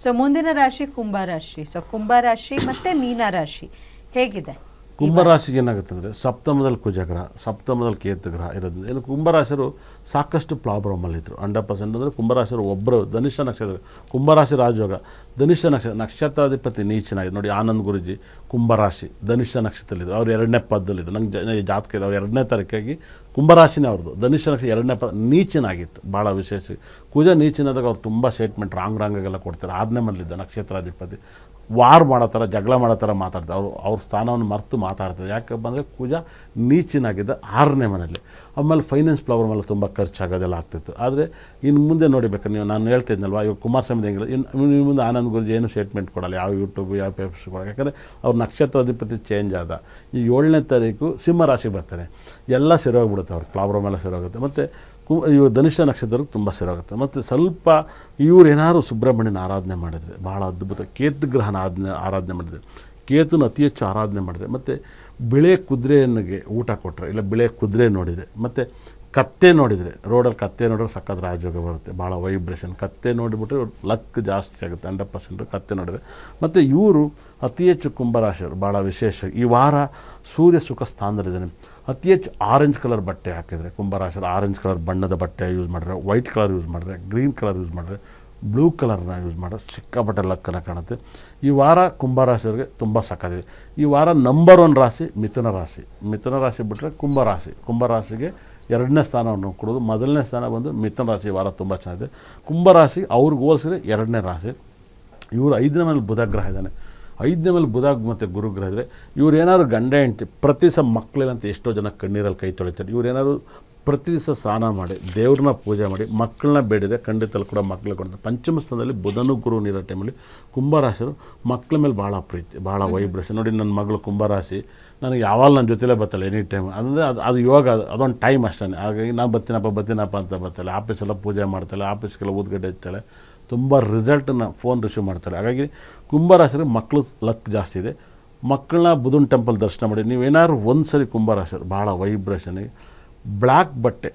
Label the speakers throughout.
Speaker 1: So ಮುಂದಿನ ರಾಶಿ ಕುಂಭ ರಾಶಿ. ಸೊ ಕುಂಭ ರಾಶಿ ಮತ್ತು ಮೀನ ರಾಶಿ ಹೇಗಿದೆ?
Speaker 2: ಕುಂಭರಾಶಿಗೆ ಏನಾಗುತ್ತೆ ಅಂದರೆ ಸಪ್ತಮದಲ್ಲಿ ಕುಜಗ್ರಹ, ಸಪ್ತಮದಲ್ಲಿ ಕೇತುಗ್ರಹ ಇರೋದ್ರಿಂದ ಏನು ಕುಂಭರಾಶಿಯರು ಸಾಕಷ್ಟು ಪ್ರಾಬ್ಲಮಲ್ಲಿದ್ದರು 100%. ಅಂದರೆ ಕುಂಭರಾಶಿಯರು ಒಬ್ಬರು ಧನಿಷ್ಠ ನಕ್ಷತ್ರ, ಕುಂಭರಾಶಿ ರಾಜಯೋಗ, ಧನಿಷ್ಠ ನಕ್ಷತ್ರಾಧಿಪತಿ ನೀಚನಾಗಿದೆ ನೋಡಿ. ಆನಂದ್ ಗುರುಜಿ ಕುಂಭರಾಶಿ ಧನಿಷ್ಠ ನಕ್ಷತ್ರದಲ್ಲಿದ್ದರು, ಅವ್ರು 2ನೇ ಪದದಲ್ಲಿದ್ದರು. ನಂಗೆ ಜಾತಕ ಇದೆ, ಅವ್ರು 2ನೇ ತಾರೀಕಾಗಿ ಕುಂಭರಾಶಿನೇ ಅವ್ರದ್ದು. ಧನಿಷ್ಠ ನಕ್ಷತ್ರ 2ನೇ ಪದ ನೀಚನಾಗಿತ್ತು, ಭಾಳ ವಿಶೇಷ. ಕುಜ ನೀಚನಾದಾಗ ಅವ್ರು ತುಂಬ ಸ್ಟೇಟ್ಮೆಂಟ್ ರಾಂಗಾಗೆಲ್ಲ ಕೊಡ್ತಾರೆ. 6ನೇ ಮನೇಲಿದ್ದ ನಕ್ಷತ್ರಾಧಿಪತಿ ವಾರ್ ಮಾಡೋ ಥರ, ಜಗಳ ಮಾಡೋ ಥರ ಮಾತಾಡ್ತಾರೆ. ಅವ್ರ ಸ್ಥಾನವನ್ನು ಮರೆತು ಮಾತಾಡ್ತಾರೆ. ಯಾಕಪ್ಪ ಅಂದರೆ ಕುಜ ನೀಚಿನಾಗಿದ್ದ 6ನೇ ಮನೆಯಲ್ಲಿ. ಆಮೇಲೆ ಫೈನಾನ್ಸ್ ಪ್ರಾಬ್ಲಮ್ ಎಲ್ಲ ತುಂಬ ಖರ್ಚಾಗೋದೆಲ್ಲ ಆಗ್ತಿತ್ತು. ಆದರೆ ಇನ್ನು ಮುಂದೆ ನೋಡಿಬೇಕಾದ್ರೆ ನೀವು ನಾನು ಹೇಳ್ತಿದ್ನಲ್ವ, ಇವಾಗ ಕುಮಾರಸ್ವಾಮಿ ಹೆಂಗಿಲ್ಲ, ಇನ್ನು ಮುಂದೆ ಆನಂದ್ ಗುರುಜಿ ಏನು ಸ್ಟೇಟ್ಮೆಂಟ್ ಕೊಡಲ್ಲ, ಯಾವ ಯೂಟ್ಯೂಬ್ ಯಾವ ಪೇಪರ್ಸ್ ಕೊಡಲ್ಲ. ಯಾಕಂದರೆ ಅವ್ರ ನಕ್ಷತ್ರಾಧಿಪತಿ ಚೇಂಜ್ ಆದ. ಈ 7ನೇ ತಾರೀಕು ಸಿಂಹರಾಶಿಗೆ ಬರ್ತಾನೆ, ಎಲ್ಲ ಸರಿಯೋಗ್ಬಿಡುತ್ತೆ, ಅವ್ರ ಪ್ರಾಬ್ಲಮ್ ಎಲ್ಲ ಸರಿಯೋಗುತ್ತೆ. ಮತ್ತು ಇವರು ಧನಿಷ್ಠ ನಕ್ಷತ್ರಕ್ಕೆ ತುಂಬ ಸರಿಯಾಗುತ್ತೆ. ಮತ್ತು ಸ್ವಲ್ಪ ಇವ್ರು ಏನಾದ್ರು ಸುಬ್ರಹ್ಮಣ್ಯನ ಆರಾಧನೆ ಮಾಡಿದರೆ ಭಾಳ ಅದ್ಭುತ. ಕೇತುಗ್ರಹನ ಆರಾಧನೆ ಮಾಡಿದರೆ, ಕೇತುನ ಅತಿ ಹೆಚ್ಚು ಆರಾಧನೆ ಮಾಡಿದರೆ, ಮತ್ತು ಬಿಳೆ ಕುದುರೆಯನ್ನಿಗೆ ಊಟ ಕೊಟ್ಟರೆ, ಇಲ್ಲ ಬಿಳೆ ಕುದುರೆ ನೋಡಿದರೆ, ಮತ್ತು ಕತ್ತೆ ನೋಡಿದರೆ, ರೋಡಲ್ಲಿ ಕತ್ತೆ ನೋಡಿದ್ರೆ ಸಖತ್ ರಾಜಯೋಗ ಬರುತ್ತೆ, ಭಾಳ ವೈಬ್ರೇಷನ್. ಕತ್ತೆ ನೋಡಿಬಿಟ್ರೆ ಲಕ್ ಜಾಸ್ತಿ ಆಗುತ್ತೆ 100%. ಕತ್ತೆ ನೋಡಿದರೆ. ಮತ್ತು ಇವರು ಅತಿ ಹೆಚ್ಚು ಕುಂಭರಾಶಿಯವರು ಭಾಳ ವಿಶೇಷ. ಈ ವಾರ ಸೂರ್ಯ ಸುಖ ಸ್ಥಾನದಲ್ಲಿದ್ದಾನೆ. ಅತಿ ಹೆಚ್ಚು ಆರೆಂಜ್ ಕಲರ್ ಬಟ್ಟೆ ಹಾಕಿದರೆ ಕುಂಭರಾಶಿಯವರು, ಆರೆಂಜ್ ಕಲರ್ ಬಣ್ಣದ ಬಟ್ಟೆ ಯೂಸ್ ಮಾಡಿದ್ರೆ, ವೈಟ್ ಕಲರ್ ಯೂಸ್ ಮಾಡಿದ್ರೆ, ಗ್ರೀನ್ ಕಲರ್ ಯೂಸ್ ಮಾಡಿದ್ರೆ, ಬ್ಲೂ ಕಲರ್ನ ಯೂಸ್ ಮಾಡಿದ್ರೆ ಸಿಕ್ಕಾಪಟ್ಟೆ ಲಕ್ಕನ್ನು ಕಾಣುತ್ತೆ. ಈ ವಾರ ಕುಂಭರಾಶಿಯವರಿಗೆ ತುಂಬ ಸಕ್ಕತ್ತಿದೆ. ಈ ವಾರ ನಂಬರ್ 1 ರಾಶಿ ಮಿಥುನ ರಾಶಿ. ಮಿಥುನ ರಾಶಿ ಬಿಟ್ಟರೆ ಕುಂಭರಾಶಿ. ಕುಂಭರಾಶಿಗೆ 2ನೇ ಸ್ಥಾನವನ್ನು ಕೊಡೋದು. 1ನೇ ಸ್ಥಾನ ಬಂದು ಮಿಥುನ ರಾಶಿ. ವಾರ ತುಂಬ ಚೆನ್ನಾಗಿದೆ. ಕುಂಭರಾಶಿ ಅವ್ರಿಗೆ ಹೋಲಿಸಿದ್ರೆ 2ನೇ ರಾಶಿ. ಇವರು 5ನೇ ಮೇಲೆ ಬುಧ ಗ್ರಹ ಇದ್ದಾನೆ. 5ನೇ ಮೇಲೆ ಬುಧ ಮತ್ತು ಗುರುಗ್ರಹ ಇದ್ದರೆ ಇವ್ರು ಏನಾದ್ರು ಗಂಡ ಹೆಂಡ್ತಿ ಪ್ರತಿ ದಿವಸ ಮಕ್ಕಳಿಲ್ಲಂತ ಎಷ್ಟೋ ಜನ ಕಣ್ಣೀರಲ್ಲಿ ಕೈ ತೊಳಿತಾರೆ. ಇವ್ರು ಏನಾದ್ರು ಪ್ರತಿ ದಿವಸ ಸ್ನಾನ ಮಾಡಿ ದೇವ್ರನ್ನ ಪೂಜೆ ಮಾಡಿ ಮಕ್ಕಳನ್ನ ಬೇಡಿದರೆ ಖಂಡಿತಲ್ಲಿ ಕೂಡ ಮಕ್ಕಳು ಕೊಡ್ತಾರೆ. ಪಂಚಮ ಸ್ಥಾನದಲ್ಲಿ ಬುಧನು ಗುರು ನೀರೋ ಟೈಮಲ್ಲಿ ಕುಂಭರಾಶಿಯರು ಮಕ್ಕಳ ಮೇಲೆ ಭಾಳ ಪ್ರೀತಿ, ಭಾಳ ವೈಬ್ರೇಷನ್. ನೋಡಿ ನನ್ನ ಮಗಳು ಕುಂಭರಾಶಿ, ನನಗೆ ಯಾವಾಗ ನನ್ನ ಜೊತೆಲೇ ಬರ್ತಾಳೆ ಎನಿ ಟೈಮ್. ಅಂದರೆ ಅದು ಯೋಗ, ಅದೊಂದು ಟೈಮ್ ಅಷ್ಟೇ. ಹಾಗಾಗಿ ನಾನು ಬರ್ತೀನಪ್ಪ ಅಂತ ಬರ್ತಾಳೆ. ಆಫೀಸೆಲ್ಲ ಪೂಜೆ ಮಾಡ್ತಾಳೆ, ಆಫೀಸ್ಗೆಲ್ಲ ಊದ್ಗಡ್ಡೆ ಇರ್ತಾಳೆ, ತುಂಬ ರಿಸಲ್ಟನ್ನು ಫೋನ್ ರಿಸೀವ್ ಮಾಡ್ತಾಳೆ. ಹಾಗಾಗಿ ಕುಂಭರಾಶಿಗೆ ಮಕ್ಕಳು ಲಕ್ ಜಾಸ್ತಿ ಇದೆ. ಮಕ್ಕಳನ್ನ ಬುಧನ ಟೆಂಪಲ್ ದರ್ಶನ ಮಾಡಿ. ನೀವೇನಾದ್ರು ಒಂದು ಸರಿ ಕುಂಭರಾಶಿಯರು ಭಾಳ ವೈಬ್ರೇಷನಿಗೆ ಬ್ಲ್ಯಾಕ್ ಬಟ್ಟೆ,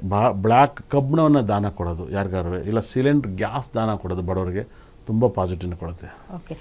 Speaker 2: ಬ್ಲ್ಯಾಕ್ ಕಬ್ಬಿಣವನ್ನು ದಾನ ಕೊಡೋದು ಯಾರಿಗಾರು, ಇಲ್ಲ ಸಿಲಿಂಡ್ರ್ ಗ್ಯಾಸ್ ದಾನ ಕೊಡೋದು ಬಡವರಿಗೆ ತುಂಬ ಪಾಸಿಟಿವ್ನ ಕೊಡುತ್ತೆ.
Speaker 1: ಓಕೆ.